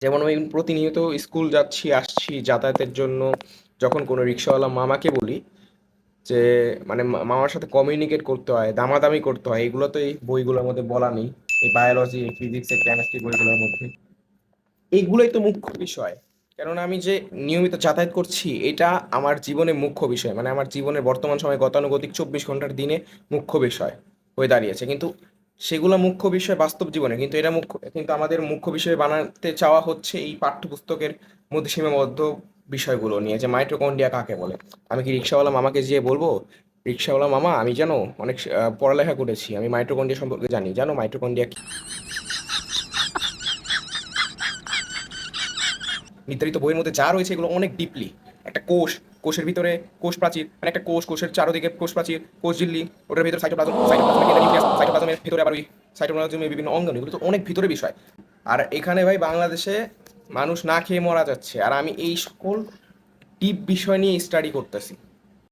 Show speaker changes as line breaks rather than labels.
যেমন আমি প্রতিনিয়ত স্কুল যাচ্ছি আসছি যাতায়াতের জন্য, যখন কোনো রিক্সাওয়ালা মামাকে বলি যে মানে মামার সাথে কমিউনিকেট করতে হয়, দামাদামি করতে হয়, এগুলো তো এই বইগুলোর মধ্যে বলা নেই, এই বায়োলজি ফিজিক্স কেমিস্ট্রি বইগুলোর মধ্যে। এইগুলোই তো মুখ্য বিষয়। কেননা আমি যে নিয়মিত যাতায়াত করছি এটা আমার জীবনে মুখ্য বিষয়, মানে আমার জীবনের বর্তমান সময়ে গতানুগতিক 24 ঘন্টার দিনে মুখ্য বিষয় হয়ে দাঁড়িয়েছে। কিন্তু সেগুলো মুখ্য বিষয় বাস্তব জীবনে, কিন্তু এটা মুখ্য, কিন্তু আমাদের মুখ্য বিষয় বানাতে চাওয়া হচ্ছে এই পাঠ্যপুস্তকের মধ্যে সীমাবদ্ধ বিষয়গুলো নিয়ে, যে মাইটোকন্ড্রিয়া কাকে বলে। আমি কি রিক্সাওয়ালা মামাকে যেয়ে বলবো, রিক্সাওয়ালা মামা আমি জানো অনেক পড়ালেখা করেছি, আমি মাইটোকন্ড্রিয়া সম্পর্কে জানি, জানো মাইটোকন্ড্রিয়া নির্ধারিত বইয়ের মধ্যে যা রয়েছে এগুলো অনেক ডিপলি। একটা কোষ, কোষের ভিতরে কোষ প্রাচীর, মানে একটা কোষ, কোষের চারদিকে কোষ প্রাচীর, কোষ ঝিল্লি, ওটার ভিতরে সাইটোপ্লাজম, সাইটোপ্লাজমের কেন্দ্রে নিউক্লিয়াস, সাইটোপ্লাজমের ভিতরে আবার ওই সাইটোপ্লাজমের বিভিন্ন অঙ্গাণু, এগুলো তো অনেক ভিতরে বিষয়। আর এখানে ভাই বাংলাদেশে মানুষ না খেয়ে মারা যাচ্ছে, আর আমি এই সকল ডিপ বিষয় নিয়ে স্টাডি করতেছি।